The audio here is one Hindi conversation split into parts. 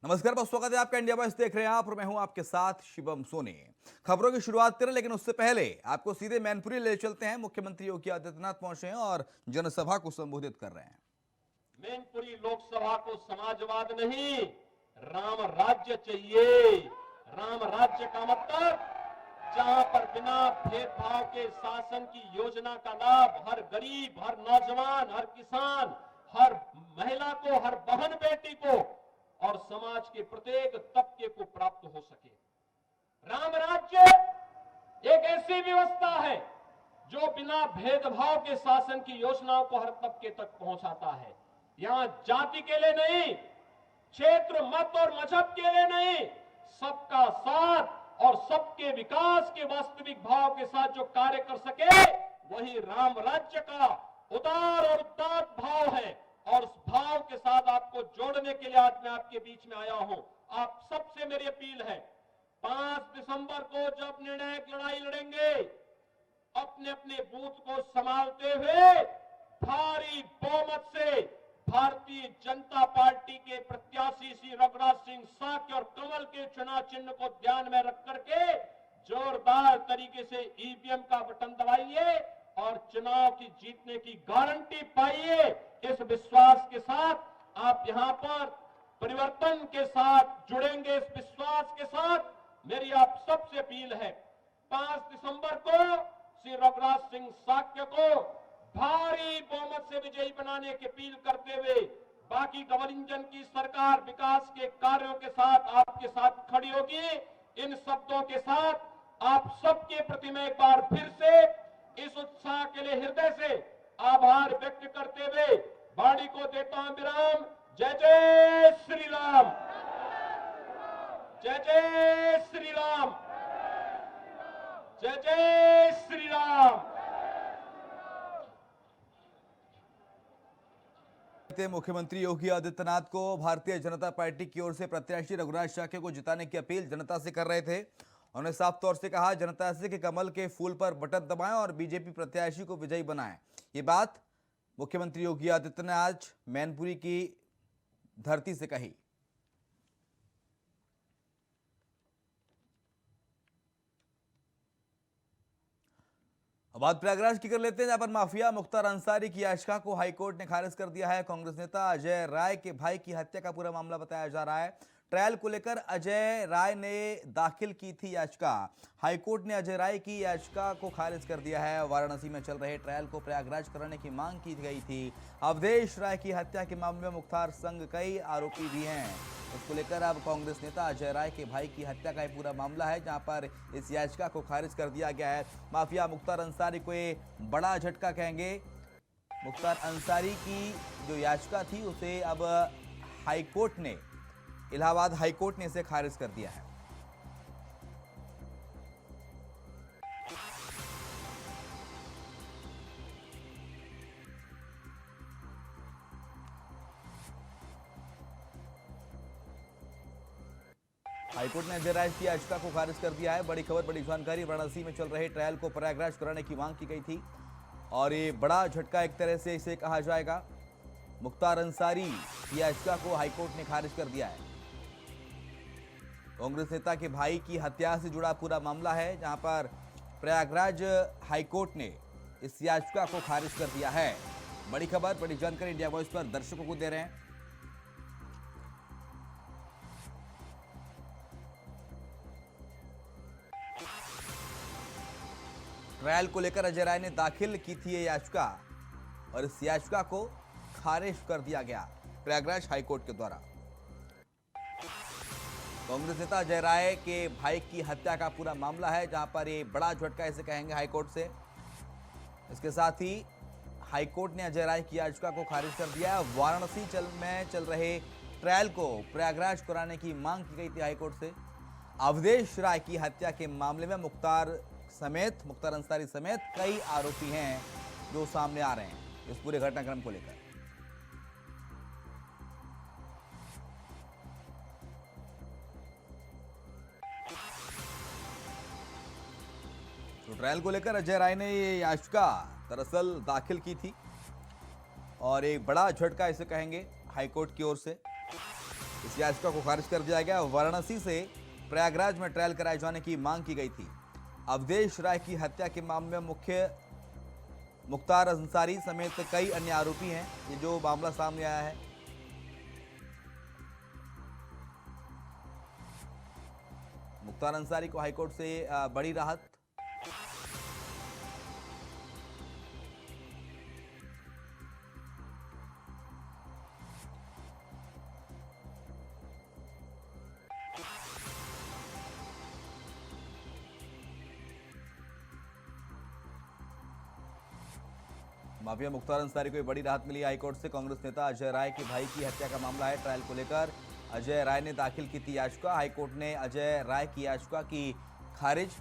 नमस्कार, बहुत स्वागत है आपका। इंडिया वॉइस देख रहे हैं आप और मैं हूं आपके साथ शिवम सोनी। खबरों की शुरुआत करें, लेकिन उससे पहले आपको सीधे मैनपुरी ले चलते हैं। मुख्यमंत्री योगी आदित्यनाथ पहुंचे हैं और जनसभा को संबोधित कर रहे हैं। मैनपुरी लोकसभा को समाजवाद नहीं, राम राज्य चाहिए। राम राज्य का मतलब जहां पर बिना भेदभाव के शासन की योजना का लाभ हर गरीब, हर नौजवान, हर किसान, हर महिला को, हर बहन बेटी को और समाज के प्रत्येक तबके को प्राप्त हो सके। राम राज्य एक ऐसी व्यवस्था है जो बिना भेदभाव के शासन की योजनाओं को हर तबके तक पहुंचाता है। यहां जाति के लिए नहीं, क्षेत्र, मत और मजहब के लिए नहीं, सबका साथ और सबके विकास के वास्तविक भाव के साथ जो कार्य कर सके वही राम राज्य का उदार और उदात्त भाव है। और उस भाव के साथ आपको जोड़ने के लिए आज मैं आपके बीच में आया हूं। आप सबसे मेरी अपील है, 5 दिसंबर को जब निर्णायक लड़ाई लड़ेंगे, अपने अपने बूथ को संभालते हुए भारी बहुमत से भारतीय जनता पार्टी के प्रत्याशी श्री रघुराज सिंह साक्य और कमल के चुनाव चिन्ह को ध्यान में रख करके जोरदार तरीके से ईवीएम का बटन दबाइए और चुनाव की जीतने की गारंटी पाइए। इस विश्वास के साथ आप यहां पर परिवर्तन के साथ जुड़ेंगे। इस विश्वास के साथ मेरी आप सबसे अपील है, 5 दिसंबर को श्री रघुराज सिंह साक्य को भारी बहुमत से विजयी बनाने की अपील करते हुए बाकी डबल इंजन की सरकार विकास के कार्यों के साथ आपके साथ खड़ी होगी। इन शब्दों के साथ आप सबके प्रति मैं एक बार फिर से इस उत्साह के लिए हृदय से आभार व्यक्त करते हुए वाणी को देता हूं विराम। जय जय श्री राम, जय जय श्री राम, जय जय श्री राम। मुख्यमंत्री योगी आदित्यनाथ को भारतीय जनता पार्टी की ओर से प्रत्याशी रघुराज साक्य को जिताने की अपील जनता से कर रहे थे। उन्होंने साफ तौर से कहा जनता से कि कमल के फूल पर बटन दबाएं और बीजेपी प्रत्याशी को विजयी बनाएं। ये बात मुख्यमंत्री योगी आदित्यनाथ मैनपुरी की धरती से कही। अब बात प्रयागराज की कर लेते हैं, जहां पर माफिया मुख्तार अंसारी की याचिका को हाईकोर्ट ने खारिज कर दिया है। कांग्रेस नेता अजय राय के भाई की हत्या का पूरा मामला बताया जा रहा है। ट्रायल को लेकर अजय राय ने दाखिल की थी याचिका। हाईकोर्ट ने अजय राय की याचिका को खारिज कर दिया है। वाराणसी में चल रहे ट्रायल को प्रयागराज कराने की मांग की गई थी। अवधेश राय की हत्या के मामले में मुख्तार संग कई आरोपी भी हैं। इसको लेकर अब कांग्रेस नेता अजय राय के भाई की हत्या का पूरा मामला है, जहां पर इस याचिका को खारिज कर दिया गया है। माफिया मुख्तार अंसारी को ये बड़ा झटका कहेंगे। मुख्तार अंसारी की जो याचिका थी उसे अब हाईकोर्ट ने, इलाहाबाद हाईकोर्ट ने इसे खारिज कर दिया है। हाईकोर्ट ने अजय राय की याचिका को खारिज कर दिया है। बड़ी खबर, बड़ी जानकारी। वाराणसी में चल रहे ट्रायल को प्रयागराज कराने की मांग की गई थी और ये बड़ा झटका एक तरह से इसे कहा जाएगा। मुख्तार अंसारी की याचिका को हाईकोर्ट ने खारिज कर दिया है। कांग्रेस नेता के भाई की हत्या से जुड़ा पूरा मामला है, जहां पर प्रयागराज हाईकोर्ट ने इस याचिका को खारिज कर दिया है। बड़ी खबर, बड़ी जानकारी इंडिया वॉइस पर दर्शकों को दे रहे हैं। ट्रायल को लेकर अजय राय ने दाखिल की थी ये याचिका और इस याचिका को खारिज कर दिया गया प्रयागराज हाईकोर्ट के द्वारा। कांग्रेस नेता अजय राय के भाई की हत्या का पूरा मामला है, जहां पर ये बड़ा झटका इसे कहेंगे हाईकोर्ट से। इसके साथ ही हाईकोर्ट ने अजय राय की याचिका को खारिज कर दिया है। वाराणसी में चल रहे ट्रायल को प्रयागराज कराने की मांग की गई थी हाईकोर्ट से। अवधेश राय की हत्या के मामले में मुख्तार अंसारी समेत कई आरोपी हैं जो सामने आ रहे हैं इस पूरे घटनाक्रम को लेकर। तो ट्रायल को लेकर अजय राय ने ये याचिका दरअसल दाखिल की थी और एक बड़ा झटका इसे कहेंगे हाईकोर्ट की ओर से। इस याचिका को खारिज कर दिया गया। वाराणसी से प्रयागराज में ट्रायल कराए जाने की मांग की गई थी। अवधेश राय की हत्या के मामले में मुख्य मुख्तार अंसारी समेत कई अन्य आरोपी हैं। ये जो मामला सामने आया है, मुख्तार अंसारी को हाईकोर्ट से बड़ी राहत। माफिया मुख्तार अंसारी को बड़ी राहत मिली हाईकोर्ट से। कांग्रेस नेता अजय राय के भाई की हत्या का मामला है। ट्रायल को लेकर अजय राय ने दाखिल की थी याचिका। हाईकोर्ट ने अजय राय की याचिका की खारिज।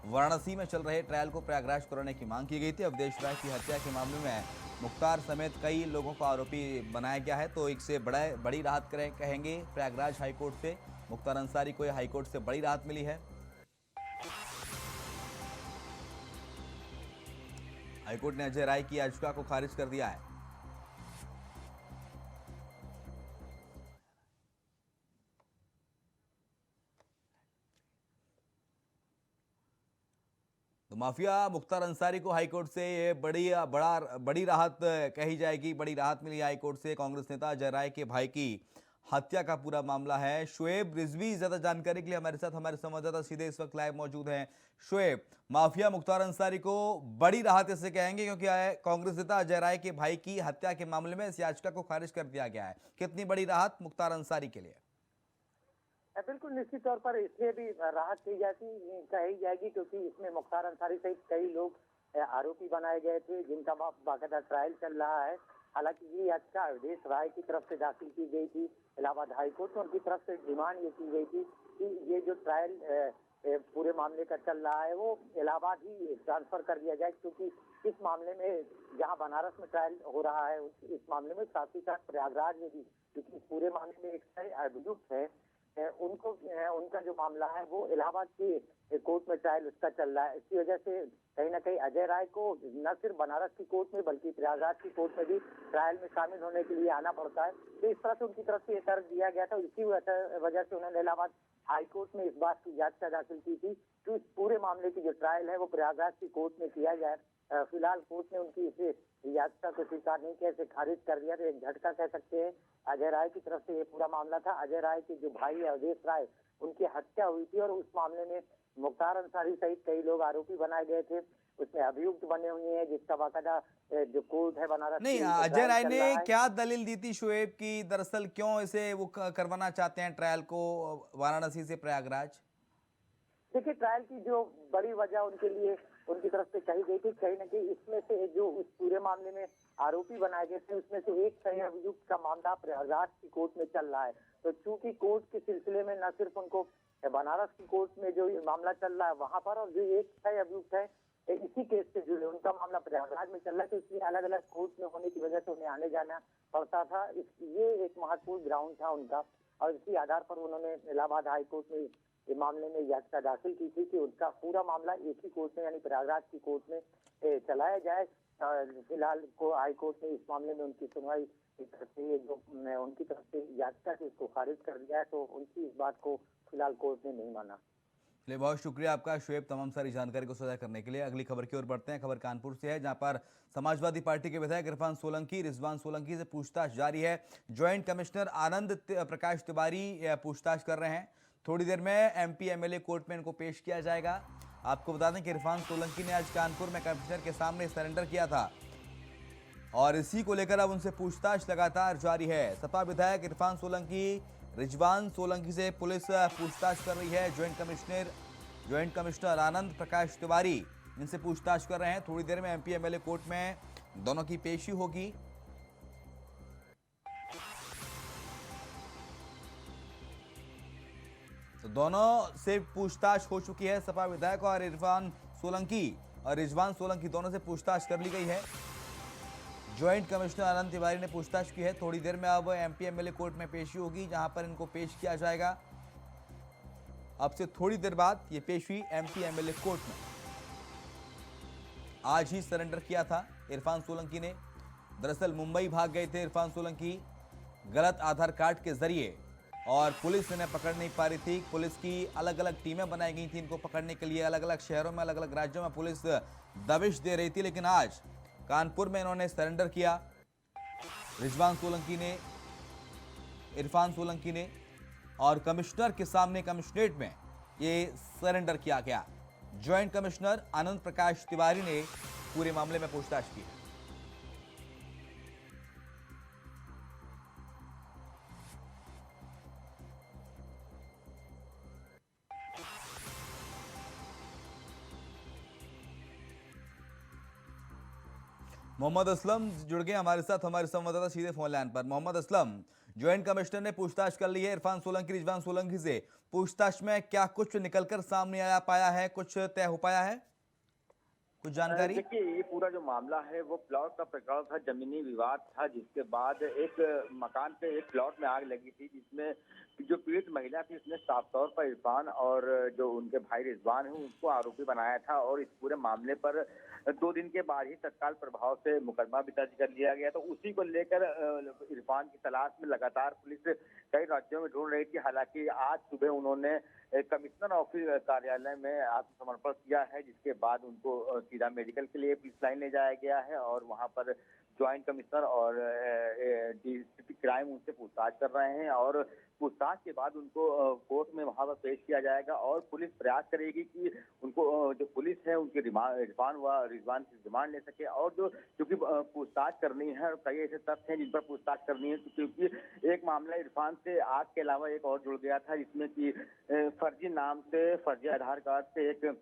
वाराणसी में चल रहे ट्रायल को प्रयागराज कराने की मांग की गई थी। अवधेश राय की हत्या के मामले में मुख्तार समेत कई लोगों को आरोपी बनाया गया है, तो इससे बड़ी राहत कहेंगे प्रयागराज हाईकोर्ट से। मुख्तार अंसारी को हाईकोर्ट से बड़ी राहत मिली है। हाईकोर्ट ने अजय राय की याचिका को खारिज कर दिया है। तो माफिया मुख्तार अंसारी को हाईकोर्ट से ये बड़ी राहत कही जाएगी। बड़ी राहत मिली हाईकोर्ट से। कांग्रेस नेता अजय राय के भाई की हत्या का पूरा मामला है। शुएब रिजवी ज्यादा जानकारी के लिए हमारे साथ हमारे संवाददाता सीधे इस वक्त लाइव मौजूद हैं। शुएब, माफिया मुख्तार अंसारी को बड़ी राहत इसे कहेंगे क्योंकि कांग्रेस नेता अजय राय के भाई की हत्या के मामले में इस याचिका को खारिज कर दिया गया है। कितनी बड़ी राहत मुख्तार अंसारी के लिए? बिल्कुल निश्चित तौर पर इसलिए भी राहत कही जाएगी क्योंकि इसमें मुख्तार अंसारी सहित कई लोग आरोपी बनाए गए थे जिनका बाकायदा ट्रायल चल रहा है। हालांकि ये याचिका अवधेश राय की तरफ से दाखिल की गई थी इलाहाबाद हाईकोर्ट में। उनकी तरफ से डिमांड ये की गई थी कि ये जो ट्रायल पूरे मामले का चल रहा है वो इलाहाबाद ही ट्रांसफर कर दिया जाए, क्योंकि इस मामले में जहां बनारस में ट्रायल हो रहा है इस मामले में साथ ही साथ प्रयागराज में भी, क्योंकि इस पूरे मामले में एक अभियुक्त है उनका जो मामला है वो इलाहाबाद की कोर्ट में ट्रायल उसका चल रहा है। इसकी वजह से कहीं ना कहीं अजय राय को न सिर्फ बनारस की कोर्ट में बल्कि प्रयागराज की कोर्ट में भी ट्रायल में शामिल होने के लिए आना पड़ता है। तो इस तरह से उनकी तरफ से ये तर्क दिया गया था। इसी वजह से उन्होंने इलाहाबाद हाईकोर्ट में इस बात की याचिका दाखिल की थी कि इस पूरे मामले की जो ट्रायल है वो प्रयागराज की कोर्ट में किया जाए। फिलहाल कोर्ट ने उनकी इसे याचिका को स्वीकार नहीं किया, इसे खारिज कर दिया। तो एक झटका कह सकते हैं अजय राय की तरफ से ये पूरा मामला था। अजय राय के जो भाई है अवधेश राय, उनकी हत्या हुई थी और उस मामले में मुख्तार अंसारी सहित कई लोग आरोपी बनाए गए थे। उसमें अभियुक्त बने हुए हैं जिसका बाकायदा जो कोर्ट है बनारस नहीं, अजय राय ने क्या दलील दी थी शुएब की, दरअसल क्यों इसे वो करवाना चाहते हैं ट्रायल को वाराणसी से प्रयागराज? देखिए, ट्रायल की जो बड़ी वजह उनके लिए उनकी तरफ से कही गई थी, कहीं ना कहीं इसमें से जो उस पूरे मामले में आरोपी बनाए गए थे उसमें से एक सही अभियुक्त का मामला प्रयागराज की कोर्ट में चल रहा है। तो चूंकि कोर्ट के सिलसिले में न सिर्फ उनको बनारस की कोर्ट में जो मामला चल रहा है वहां पर, और जो एक सही अभियुक्त है इसी केस से जुड़े उनका मामला प्रयागराज में चल रहा है, तो इसलिए अलग अलग कोर्ट में होने की वजह से उन्हें आने जाना पड़ता था। ये एक महत्वपूर्ण ग्राउंड था उनका, और इसी आधार पर उन्होंने इलाहाबाद हाईकोर्ट में इस मामले में याचिका दाखिल की थी कि उनका पूरा मामला एक ही कोर्ट में यानी प्रयागराज की कोर्ट में चलाया जाए। फिलहाल को हाईकोर्ट ने इस मामले में उनकी सुनवाई जो उनकी तरफ से याचिका थी उसको खारिज कर दिया है, तो उनकी इस बात को फिलहाल कोर्ट ने नहीं माना। चलिए, बहुत शुक्रिया आपका शुएब तमाम सारी जानकारी को साझा करने के लिए। अगली खबर की ओर बढ़ते हैं। खबर कानपुर से है, जहां पर समाजवादी पार्टी के विधायक इरफान सोलंकी रिजवान सोलंकी से पूछताछ जारी है। ज्वाइंट कमिश्नर आनंद प्रकाश तिवारी पूछताछ कर रहे हैं। थोड़ी देर में एमपी एमएलए कोर्ट में इनको पेश किया जाएगा। आपको बता दें कि इरफान सोलंकी ने आज कानपुर में कमिश्नर के सामने सरेंडर किया था और इसी को लेकर अब उनसे पूछताछ लगातार जारी है। सपा विधायक इरफान सोलंकी रिजवान सोलंकी से पुलिस पूछताछ कर रही है। ज्वाइंट कमिश्नर आनंद प्रकाश तिवारी इनसे पूछताछ कर रहे हैं। थोड़ी देर में एमपी एमएलए कोर्ट में दोनों की पेशी होगी। तो दोनों से पूछताछ हो चुकी है। सपा विधायक और इरफान सोलंकी और रिजवान सोलंकी दोनों से पूछताछ कर ली गई है। ज्वाइंट कमिश्नर आनंद तिवारी ने पूछताछ की है। थोड़ी देर में अब एमपी एमएलए कोर्ट में पेशी होगी, जहां पर इनको पेश किया जाएगा। अब से थोड़ी देर बाद ये पेशी एमपी एमएलए कोर्ट में। आज ही सरेंडर किया था इरफान सोलंकी ने। दरअसल मुंबई भाग गए थे इरफान सोलंकी। गलत आधार कार्ड के जरिए और पुलिस इन्हें पकड़ नहीं पा रही थी। पुलिस की अलग अलग टीमें बनाई गई थी इनको पकड़ने के लिए। अलग अलग शहरों में, अलग अलग राज्यों में पुलिस दबिश दे रही थी, लेकिन आज कानपुर में इन्होंने सरेंडर किया। रिजवान सोलंकी ने, इरफान सोलंकी ने, और कमिश्नर के सामने कमिश्नरेट में ये सरेंडर किया गया। ज्वाइंट कमिश्नर आनंद प्रकाश तिवारी ने पूरे मामले में पूछताछ की। मोहम्मद असलम जुड़ गए हमारे साथ, हमारे संवाददाता सीधे फोन लाइन पर। मोहम्मद असलम, ज्वाइंट कमिश्नर ने पूछताछ कर ली है इरफान सोलंकी, रिजवान सोलंकी से। पूछताछ में क्या कुछ निकलकर सामने आया पाया है, कुछ तय हो पाया है, कुछ जानकारी? देखिए, ये पूरा जो मामला है वो प्लॉट का प्रकरण था, जमीनी विवाद था, जिसके बाद एक मकान पे एक प्लॉट में आग लगी थी, जिसमें जो पीड़ित महिला थी उसने साफ तौर पर इरफान और जो उनके भाई रिजवान है उनको आरोपी बनाया था। और इस पूरे मामले पर 2 दिन के बाद ही तत्काल प्रभाव से मुकदमा भी दर्ज कर लिया गया। तो उसी को लेकर इरफान की तलाश में लगातार पुलिस कई राज्यों में ढूंढ रही थी। हालांकि आज सुबह उन्होंने कमिश्नर ऑफिस कार्यालय में आत्मसमर्पण किया है, जिसके बाद उनको सीधा मेडिकल के लिए पुलिस लाइन ले जाया गया है और वहां पर ज्वाइंट कमिश्नर और डीसीपी क्राइम उनसे पूछताछ कर रहे हैं। और पूछताछ के बाद उनको कोर्ट में वहां पर पेश किया जाएगा और पुलिस प्रयास करेगी कि उनको जो पुलिस है उनके इरफान व रिजवान की रिमांड ले सके। और जो क्योंकि पूछताछ करनी है और कई ऐसे तथ्य हैं जिन पर पूछताछ करनी है, क्योंकि एक मामला इरफान से आग के अलावा एक और जुड़ गया था, जिसमें कि फर्जी नाम से, फर्जी आधार कार्ड से एक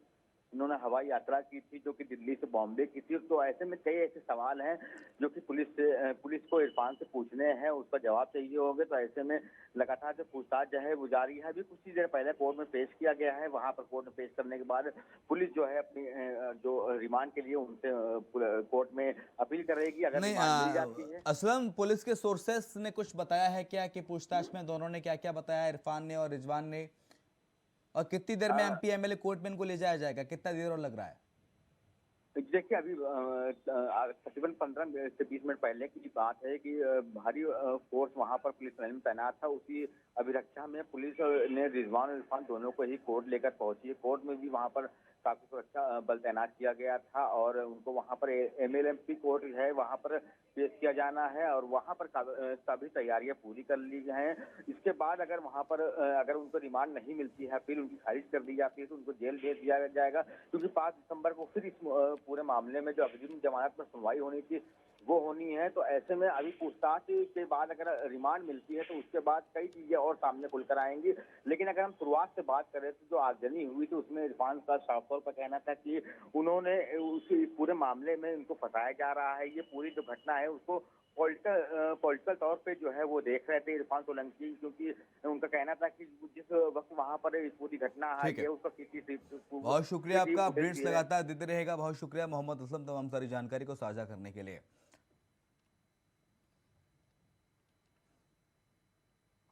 उन्होंने हवाई यात्रा की थी जो कि दिल्ली से बॉम्बे की थी। तो ऐसे में कई ऐसे सवाल हैं जो कि पुलिस को इरफान से पूछने हैं, उसका जवाब चाहिए होंगे। तो ऐसे में लगातार जो पूछताछ जो है वो जारी है। अभी कुछ ही देर पहले कोर्ट में पेश किया गया है। वहां पर कोर्ट में पेश करने के बाद पुलिस जो है अपनी जो रिमांड के लिए उनसे कोर्ट में अपील करेगी। अगर नहीं, रिमांड मिल जाती है। असलम, पुलिस के सोर्सेस ने कुछ बताया है क्या कि पूछताछ में दोनों ने क्या क्या बताया, इरफान ने और रिजवान ने? और कितनी देर में एमपी एमएलए कोर्ट में इनको ले जाया जाएगा, कितना देर और लग रहा है? देखिए, अभी तकरीबन 15 से 20 मिनट पहले की बात है कि भारी फोर्स वहां पर पुलिस लाइन में तैनात था। उसी अभिरक्षा में पुलिस ने रिजवान और इरफान दोनों को ही कोर्ट लेकर पहुंची है। कोर्ट में भी वहां पर काफी सुरक्षा बल तैनात किया गया था और उनको वहां पर एमएलएमपी कोर्ट है वहां पर पेश किया जाना है और वहां पर सभी तैयारियां पूरी कर ली हैं। इसके बाद अगर वहां पर अगर उनको रिमांड नहीं मिलती है, फिर उनकी खारिज कर दी जाती है, तो उनको जेल भेज दिया जाएगा। क्योंकि 5 दिसंबर को फिर इस पूरे मामले में जो अग्रिम जमानत पर सुनवाई होनी थी वो होनी है। तो ऐसे में अभी पूछताछ के बाद अगर रिमांड मिलती है तो उसके बाद कई चीजें और सामने खुलकर आएंगी। लेकिन अगर हम शुरुआत से बात करें तो जो आगजनी हुई थी उसमें इरफान का साफ तौर पर कहना था कि उन्होंने उसी पूरे मामले में उनको फंसाया जा रहा है। ये पूरी जो घटना है उसको पॉलिटिकल तौर पे जो है वो देख रहे थे इरफान सोलंकी, क्योंकि उनका कहना था कि जिस वक्त वहां पर इस पूरी घटना आई है उसका किसी बहुत शुक्रिया आपका, अपडेट्स लगातार देते रहेगा। बहुत शुक्रिया मोहम्मद असलम तमाम सारी जानकारी को साझा करने के लिए।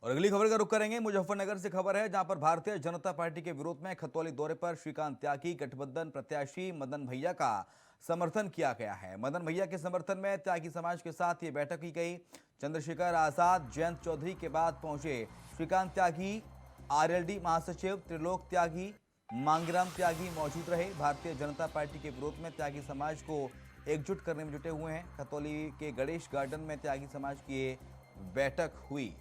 और अगली खबर का रुख करेंगे। मुजफ्फरनगर से खबर है, जहां पर भारतीय जनता पार्टी के विरोध में खतौली दौरे पर श्रीकांत त्यागी गठबंधन प्रत्याशी मदन भैया का समर्थन किया गया है। मदन भैया के समर्थन में त्यागी समाज के साथ ये बैठक की गई। चंद्रशेखर आजाद, जयंत चौधरी के बाद पहुंचे श्रीकांत त्यागी। आरएलडी महासचिव त्रिलोक त्यागी, मांगराम त्यागी मौजूद रहे। भारतीय जनता पार्टी के विरोध में त्यागी समाज को एकजुट करने में जुटे हुए हैं। खतौली के गणेश गार्डन में त्यागी समाज की ये बैठक हुई।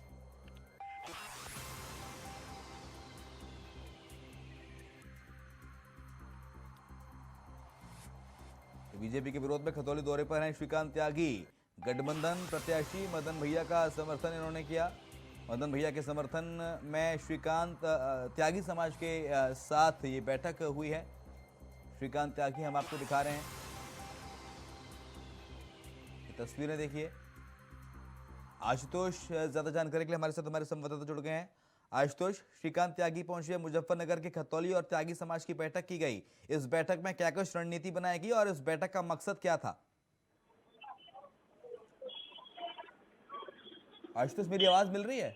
बीजेपी के विरोध में खतौली दौरे पर हैं श्रीकांत त्यागी। गठबंधन प्रत्याशी मदन भैया का समर्थन इन्होंने किया। मदन भैया के समर्थन में श्रीकांत त्यागी समाज के साथ ये बैठक हुई है। श्रीकांत त्यागी हम आपको दिखा रहे हैं, ये तस्वीरें देखिए। आशुतोष ज्यादा जानकारी के लिए हमारे साथ हमारे संवाददाता जुड़ गए हैं। आशुतोष, श्रीकांत त्यागी पहुंचे मुजफ्फरनगर के खतौली और त्यागी समाज की बैठक की गई। इस बैठक में क्या कुछ रणनीति बनाई गई और इस बैठक का मकसद क्या था? आशुतोष, मेरी आवाज मिल रही है?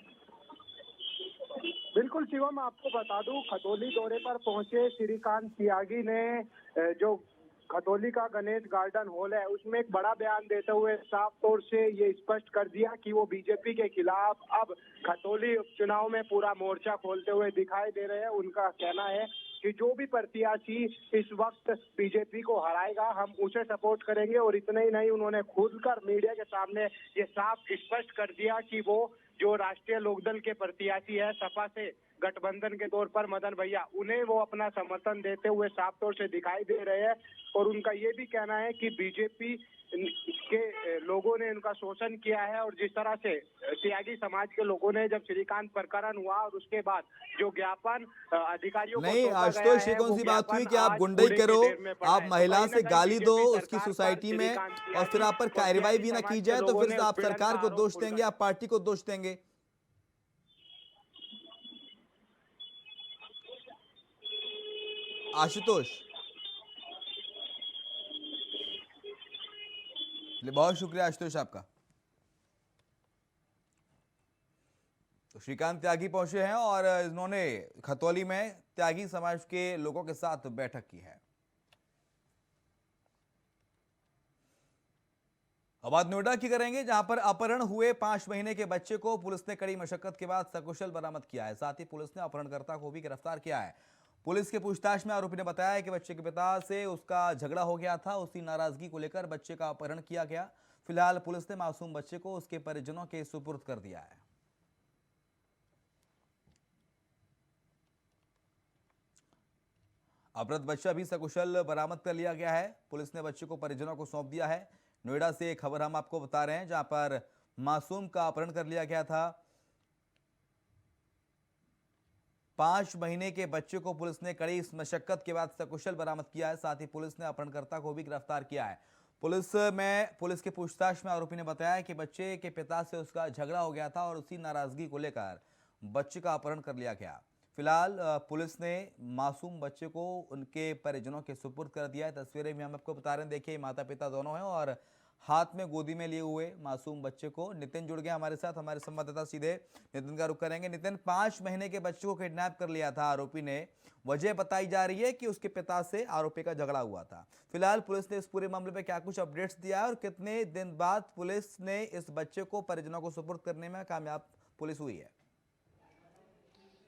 बिल्कुल शिवम, आपको बता दूं, खतौली दौरे पर पहुंचे श्रीकांत त्यागी ने जो खतौली का गणेश गार्डन हॉल है, उसमें एक बड़ा बयान देते हुए साफ तौर से ये स्पष्ट कर दिया कि वो बीजेपी के खिलाफ अब खतौली उपचुनाव में पूरा मोर्चा खोलते हुए दिखाई दे रहे हैं। उनका कहना है कि जो भी प्रत्याशी इस वक्त बीजेपी को हराएगा हम उसे सपोर्ट करेंगे। और इतना ही नहीं, उन्होंने खुलकर मीडिया के सामने ये साफ स्पष्ट कर दिया कि वो जो राष्ट्रीय लोकदल के प्रत्याशी है सपा से गठबंधन के तौर पर मदन भैया, उन्हें वो अपना समर्थन देते हुए साफ तौर से दिखाई दे रहे हैं। और उनका ये भी कहना है कि बीजेपी के लोगों ने उनका शोषण किया है और जिस तरह से त्यागी समाज के लोगों ने जब श्रीकांत प्रकरण हुआ और उसके बाद जो ज्ञापन अधिकारियों को नहीं सौंपा गया आशुतोष, ये है, कौन वो सी बात हुई ज्ञापन कि आप आज गुंडई कूड़े के करो, ढेर में पड़ा आप है। महिला तो से कहीं ना गाली कहीं दो बीजेपी उसकी सरकार पर सोसाइटी में श्रीकांत और फिर आप पर त्यागी कार्रवाई भी ना समाज की के जाए तो लोगों फिर ने आप उत्पीड़न सरकार का को आरोप दोष देंगे, आप पार्टी को दोष देंगे। आशुतोष, बहुत शुक्रिया आशुतोष आपका। तो श्रीकांत त्यागी पहुंचे हैं और इन्होंने खतौली में त्यागी समाज के लोगों के साथ बैठक की है। अब बात नोएडा की करेंगे, जहां पर अपहरण हुए 5 महीने के बच्चे को पुलिस ने कड़ी मशक्कत के बाद सकुशल बरामद किया है। साथ ही पुलिस ने अपहरणकर्ता को भी गिरफ्तार किया है। पुलिस के पूछताछ में आरोपी ने बताया कि बच्चे के पिता से उसका झगड़ा हो गया था, उसी नाराजगी को लेकर बच्चे का अपहरण किया गया। फिलहाल पुलिस ने मासूम बच्चे को उसके परिजनों के सुपुर्द कर दिया है। अपहृत बच्चा भी सकुशल बरामद कर लिया गया है। पुलिस ने बच्चे को परिजनों को सौंप दिया है। नोएडा से एक खबर हम आपको बता रहे हैं, जहां पर मासूम का अपहरण कर लिया गया था। 5 महीने के बच्चे को पुलिस ने कड़ी मशक्कत के बाद सकुशल बरामद किया है। साथ ही पुलिस ने अपहरणकर्ता को भी गिरफ्तार किया है। पुलिस के पूछताछ में आरोपी ने बताया कि बच्चे के पिता से उसका झगड़ा हो गया था और उसी नाराजगी को लेकर बच्चे का अपहरण कर लिया गया। फिलहाल पुलिस ने मासूम बच्चे को उनके परिजनों के सुपुर्द कर दिया है। तस्वीरें भी हम आपको बता रहे हैं, देखिए माता पिता दोनों हैं और हाथ में गोदी में लिए हुए मासूम बच्चे को। नितिन जुड़ गया हमारे साथ, हमारे संवाददाता, सीधे नितिन का रुख करेंगे। नितिन, 5 महीने के बच्चे को किडनैप कर लिया था आरोपी ने। वजह बताई जा रही है कि उसके पिता से आरोपी का झगड़ा हुआ था। फिलहाल पुलिस ने इस पूरे मामले में क्या कुछ अपडेट्स दिया है और कितने दिन बाद पुलिस ने इस बच्चे को परिजनों को सुपुर्द करने में कामयाब पुलिस हुई है?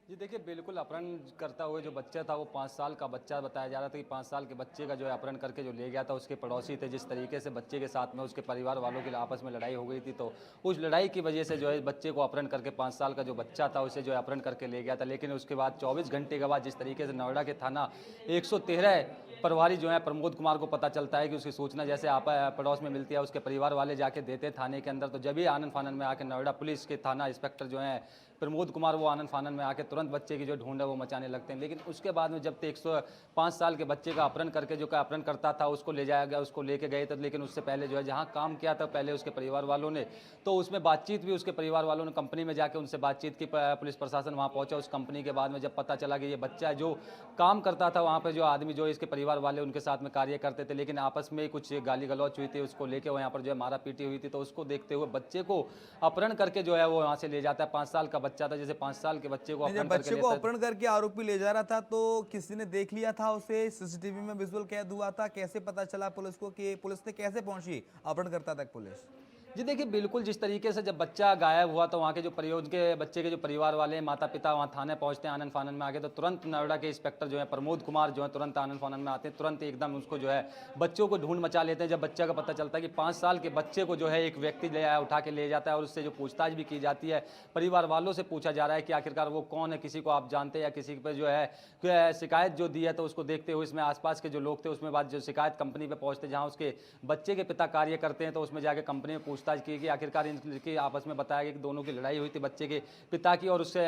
जी देखिए, बिल्कुल अपहरण करता हुए जो बच्चा था वो 5 साल का बच्चा बताया जा रहा था कि 5 साल के बच्चे का जो है अपहरण करके जो ले गया था। उसके पड़ोसी थे, जिस तरीके से बच्चे के साथ में उसके परिवार वालों के आपस में लड़ाई हो गई थी, तो उस लड़ाई की वजह से जो है बच्चे को अपहरण करके 5 साल का जो बच्चा था उसे जो है अपहरण करके ले गया था। लेकिन उसके बाद 24 घंटे के बाद जिस तरीके से नोएडा के थाना 113 प्रभारी जो है प्रमोद कुमार को पता चलता है कि उसकी सूचना जैसे आप पड़ोस में मिलती है, उसके परिवार वाले जाके देते थाने के अंदर, तो जब भी आनंद फानन में आके नोएडा पुलिस के थाना इंस्पेक्टर जो है प्रमोद कुमार, वो आनंद फानन में आके तुरंत बच्चे की जो ढूंढ है वो मचाने लगते हैं। लेकिन उसके बाद में जब 105 साल के बच्चे का अपहरण करके जो का अपहरण करता था उसको ले जाया गया, उसको लेके गए थे। लेकिन उससे पहले जो है जहाँ काम किया था पहले उसके परिवार वालों ने, तो उसमें बातचीत भी उसके परिवार वालों ने कंपनी में जाके उनसे बातचीत की। पुलिस प्रशासन वहाँ पहुंचा उस कंपनी के बाद में, जब पता चला कि ये बच्चा जो काम करता था वहाँ पर जो आदमी जो इसके परिवार वाले उनके साथ में कार्य करते थे, लेकिन आपस में कुछ गाली गलौच हुई थी, उसको लेके वो यहाँ पर जो है मारा पीटी हुई थी। तो उसको देखते हुए बच्चे को अपहरण करके जो है वो वहाँ से ले जाता है। 5 साल का बच्चा था, जैसे 5 साल के बच्चे को जब बच्चे को अपहरण करके आरोपी ले जा रहा था तो किसी ने देख लिया था उसे? सीसीटीवी में विजुअल कैद हुआ था? कैसे पता चला पुलिस को कि पुलिस ने कैसे पहुंची अपहरणकर्ता तक पुलिस? जी देखिए, बिल्कुल जिस तरीके से जब बच्चा गायब हुआ तो वहाँ के जो के बच्चे के जो परिवार वाले माता पिता वहाँ थाने पहुँचते हैं आनंद फानन में आके, तो तुरंत नोएडा के इंस्पेक्टर जो है प्रमोद कुमार जो है तुरंत आनंद फानन में आते हैं, तुरंत एकदम उसको जो है बच्चों को ढूंढ मचा लेते हैं। जब बच्चा का पता चलता है कि 5 साल के बच्चे को जो है एक व्यक्ति ले आया, उठा के ले जाता है और उससे जो पूछताछ भी की जाती है, परिवार वालों से पूछा जा रहा है कि आखिरकार वो कौन है, किसी को आप जानते हैं या किसी पर जो है शिकायत जो दी है। तो उसको देखते हुए इसमें आसपास के जो लोग थे उसमें बाद जो शिकायत कंपनी पे पहुंचते जहां उसके बच्चे के पिता कार्य करते हैं, तो उसमें जाके कंपनी में पूछताछ की कि आखिरकार इनके आपस में बताया गया कि दोनों की लड़ाई हुई थी बच्चे के पिता की और उससे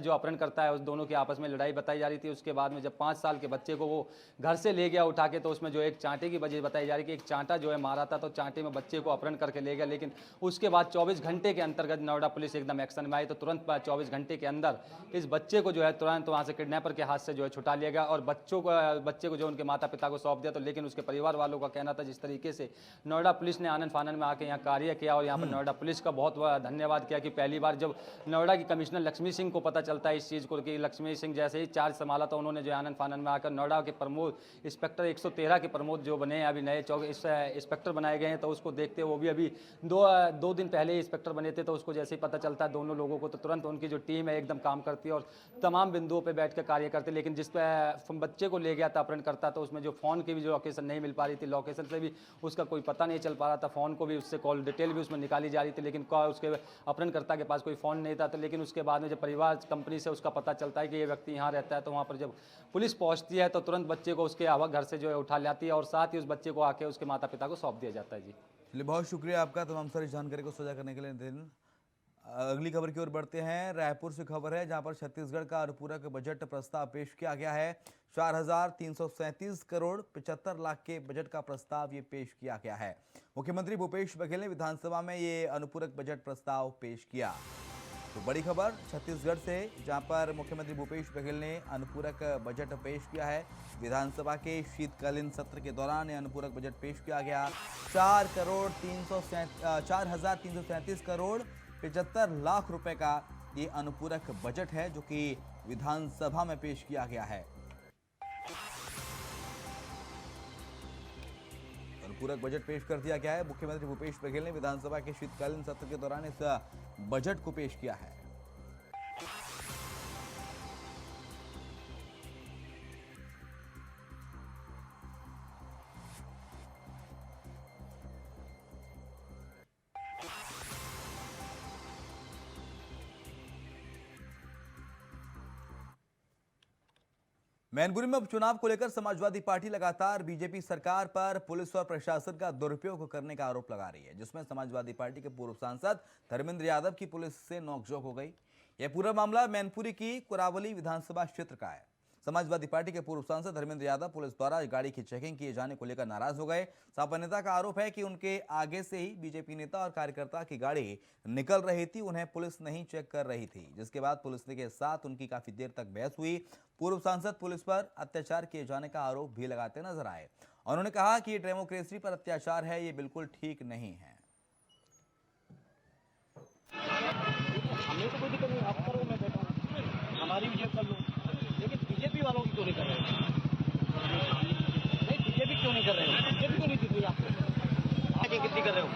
जो अपहरण करता है उस दोनों की आपस में लड़ाई बताई जा रही थी। उसके बाद में जब 5 साल के बच्चे को वो घर से ले गया उठा के, तो उसमें जो एक चांटे की वजह बताई जा रही है कि एक चांटा जो है मारा था, तो चांटे में बच्चे को अपहरण करके ले गया। लेकिन उसके बाद 24 घंटे के अंतर्गत नोएडा पुलिस एकदम एक्शन में आई, तो तुरंत 24 घंटे के अंदर इस बच्चे को जो है तुरंत वहाँ से किडनैपर के हाथ से जो है छुटा लिया गया और बच्चे को जो उनके माता पिता को सौंप दिया। तो लेकिन उसके परिवार वालों का कहना था जिस तरीके से नोएडा पुलिस ने आनंद फानन में आके यहाँ कार्य कार्य किया और यहाँ पर नोएडा पुलिस का बहुत धन्यवाद किया कि पहली बार जब नोएडा की कमिश्नर लक्ष्मी सिंह को पता चलता है इस चीज़ को कि लक्ष्मी सिंह जैसे ही चार्ज संभाला तो उन्होंने जो आनन फानन में आकर नोएडा के प्रमोद इंस्पेक्टर 113 के प्रमोद जो बने हैं अभी नए इंस्पेक्टर बनाए गए हैं, तो उसको देखते वो भी अभी दो दिन पहले ही इंस्पेक्टर बने थे, तो उसको जैसे ही पता चलता है दोनों लोगों को तो तुरंत उनकी जो टीम है एकदम काम करती है और तमाम बिंदुओं पर बैठ कर कार्य करते। लेकिन जिस पर बच्चे को ले गया था अपहरण करता, तो उसमें जो फ़ोन की भी जो लोकेशन नहीं मिल पा रही थी, लोकेशन से भी उसका कोई पता नहीं चल पा रहा था, फ़ोन को भी उससे कॉल डिटेल भी उसमें निकाली जा रही थी, लेकिन उसके अपहरणकर्ता के पास कोई फ़ोन नहीं था। तो लेकिन उसके बाद में जब परिवार कंपनी से उसका पता चलता है कि ये व्यक्ति यहाँ रहता है, तो वहाँ पर जब पुलिस पहुँचती है तो तुरंत बच्चे को उसके घर से जो है उठा लाती है और साथ ही उस बच्चे को आके उसके माता पिता को सौंप दिया जाता है। जी चलिए, बहुत शुक्रिया आपका तमाम सारी जानकारी को साझा करने के लिए नितिन। अगली खबर की ओर बढ़ते हैं। रायपुर से खबर है जहां पर छत्तीसगढ़ का अनुपूरक बजट प्रस्ताव पेश किया गया है। 4,337 करोड़ 75 लाख के बजट का प्रस्ताव ये पेश किया गया है। मुख्यमंत्री भूपेश बघेल ने विधानसभा में ये अनुपूरक बजट प्रस्ताव पेश किया। तो बड़ी खबर छत्तीसगढ़ से, जहां पर मुख्यमंत्री भूपेश बघेल ने अनुपूरक बजट पेश किया है। विधानसभा के शीतकालीन सत्र के दौरान ये अनुपूरक बजट पेश किया गया। 4,337 करोड़ 75 लाख रुपए का ये अनुपूरक बजट है जो कि विधानसभा में पेश किया गया है। अनुपूरक बजट पेश कर दिया गया है। मुख्यमंत्री भूपेश बघेल ने विधानसभा के शीतकालीन सत्र के दौरान इस बजट को पेश किया है। मैनपुरी में उपचुनाव को लेकर समाजवादी पार्टी लगातार बीजेपी सरकार पर पुलिस और प्रशासन का दुरुपयोग करने का आरोप लगा रही है, जिसमें समाजवादी पार्टी के पूर्व सांसद धर्मेंद्र यादव की पुलिस से नोकझोंक हो गई। यह पूरा मामला मैनपुरी की कुरावली विधानसभा क्षेत्र का है। समाजवादी पार्टी के पूर्व सांसद धर्मेंद्र यादव पुलिस द्वारा गाड़ी की चेकिंग किए जाने को लेकर नाराज हो गए। सपा नेता का आरोप है कि उनके आगे से ही बीजेपी नेता और कार्यकर्ता की गाड़ी निकल रही थी, उन्हें पुलिस नहीं चेक कर रही थी, जिसके बाद पुलिस के साथ उनकी काफी देर तक बहस हुई। पूर्व सांसद पुलिस पर अत्याचार किए जाने का आरोप भी लगाते नजर आए। उन्होंने कहा कि ये डेमोक्रेसी पर अत्याचार है, ये बिल्कुल ठीक नहीं है। हमें तो कोई दिक्कत नहीं, आप करो, मैं बैठा हूँ, हमारी भी कर लो, लेकिन बीजेपी वालों की क्यों नहीं कर रहे हो? नहीं, बीजेपी क्यों नहीं कर रहे हो? बीजेपी क्यों नहीं दिख रही आपको? आगे कितनी कर रहे हो?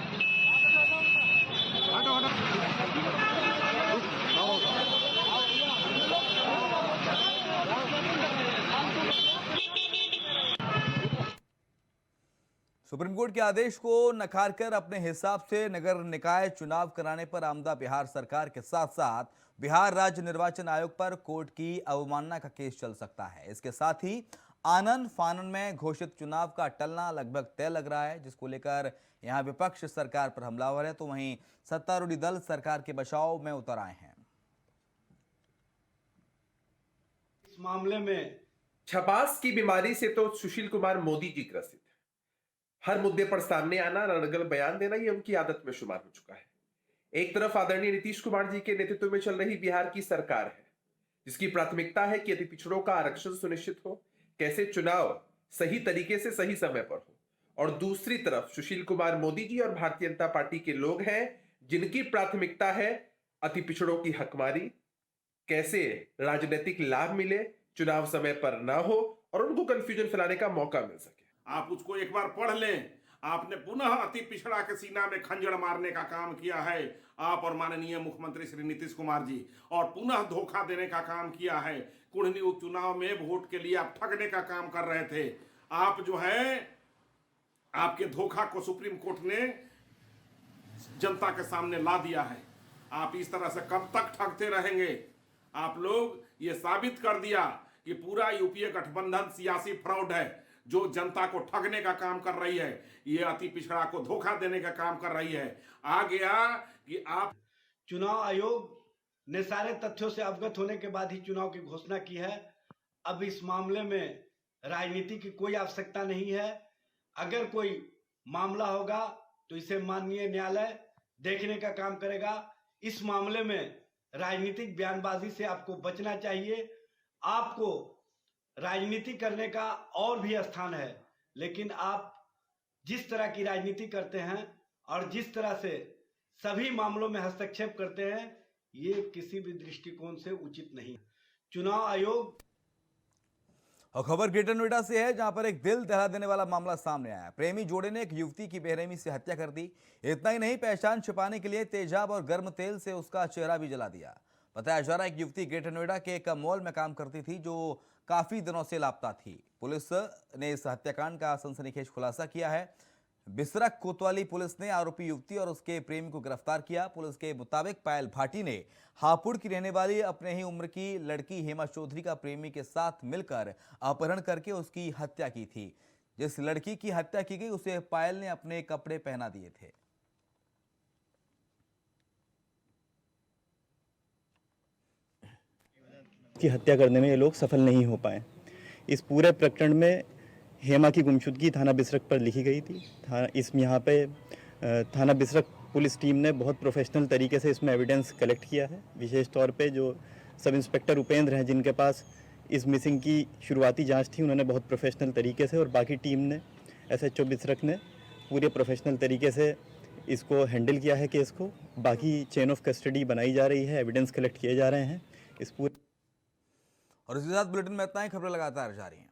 सुप्रीम कोर्ट के आदेश को नकार कर अपने हिसाब से नगर निकाय चुनाव कराने पर आमदा बिहार सरकार के साथ साथ बिहार राज्य निर्वाचन आयोग पर कोर्ट की अवमानना का केस चल सकता है। इसके साथ ही आनन फानन में घोषित चुनाव का टलना लगभग तय लग रहा है, जिसको लेकर यहां विपक्ष सरकार पर हमलावर है, तो वहीं सत्तारूढ़ी दल सरकार के बचाव में उतर आए हैं। इस मामले में छपास की बीमारी से तो सुशील कुमार मोदी जी ग्रसित है। हर मुद्दे पर सामने आना, रणगल बयान देना ये उनकी आदत में शुमार हो चुका है। एक तरफ आदरणीय नीतीश कुमार जी के नेतृत्व में चल रही बिहार की सरकार है, जिसकी प्राथमिकता है कि अति पिछड़ों का आरक्षण सुनिश्चित हो, कैसे चुनाव सही तरीके से सही समय पर हो। और दूसरी तरफ सुशील कुमार मोदी जी और भारतीय जनता पार्टी के लोग हैं जिनकी प्राथमिकता है अति पिछड़ों की हकमारी, कैसे राजनीतिक लाभ मिले, चुनाव समय पर ना हो और उनको कंफ्यूजन फैलाने का मौका मिल सके। आप उसको एक बार पढ़ लें। आपने पुनः अति पिछड़ा के सीना में खंजर मारने का काम किया है, आप और माननीय मुख्यमंत्री श्री नीतीश कुमार जी, और पुनः धोखा देने का काम किया है। कुढ़नी उपचुनाव में वोट के लिए आप ठगने का काम कर रहे थे। आप जो है, आपके धोखा को सुप्रीम कोर्ट ने जनता के सामने ला दिया है। आप इस तरह से कब तक ठगते रहेंगे? आप लोग ये साबित कर दिया कि पूरा यूपीए गठबंधन सियासी फ्रॉड है, जो जनता को ठगने का काम कर रही है, ये अति पिछड़ा को धोखा देने का काम कर रही है। आ गया कि आप चुनाव आयोग ने सारे तथ्यों से अवगत होने के बाद ही चुनाव की घोषणा की है। अब इस मामले में राजनीति की कोई आवश्यकता नहीं है। अगर कोई मामला होगा तो इसे माननीय न्यायालय देखने का काम करेगा। इस मामले में राजनीतिक बयानबाजी से आपको बचना चाहिए। आपको राजनीति करने का और भी स्थान है, लेकिन आप जिस तरह की राजनीति करते हैं और जिस तरह से सभी मामलों में हस्तक्षेप करते हैं, ये किसी भी दृष्टिकोण से उचित नहीं। चुनाव आयोग। और खबर ग्रेटर नोएडा से है, जहां पर एक दिल दहला देने वाला मामला सामने आया। प्रेमी जोड़े ने एक युवती की बेरहमी से हत्या कर दी। इतना ही नहीं, पहचान छिपाने के लिए तेजाब और गर्म तेल से उसका चेहरा भी जला दिया। बताया जा रहा है एक युवती ग्रेटर नोएडा के एक मॉल में काम करती थी, जो काफी दिनों से लापता थी। पुलिस ने इस हत्याकांड का सनसनीखेज खुलासा किया है। बिसरक कोतवाली पुलिस ने आरोपी युवती और उसके प्रेमी को गिरफ्तार किया। पुलिस के मुताबिक पायल भाटी ने हापुड़ की रहने वाली अपने ही उम्र की लड़की हेमा चौधरी का प्रेमी के साथ मिलकर अपहरण करके उसकी हत्या की थी। जिस लड़की की हत्या की गई उसे पायल ने अपने कपड़े पहना दिए थे। की हत्या करने में ये लोग सफल नहीं हो पाए। इस पूरे प्रकरण में हेमा की गुमशुदगी थाना बिसरक पर लिखी गई थी। यहाँ पे थाना बिसरक पुलिस टीम ने बहुत प्रोफेशनल तरीके से इसमें एविडेंस कलेक्ट किया है। विशेष तौर पे जो सब इंस्पेक्टर उपेंद्र हैं, जिनके पास इस मिसिंग की शुरुआती जांच थी, उन्होंने बहुत प्रोफेशनल तरीके से, और बाकी टीम ने SHO बिसरक ने पूरे प्रोफेशनल तरीके से इसको हैंडल किया है केस को। बाकी चेन ऑफ कस्टडी बनाई जा रही है, एविडेंस कलेक्ट किए जा रहे हैं इस पूरे। और इसके साथ बुलेटिन में इतना ही। खबरें लगातार जारी हैं।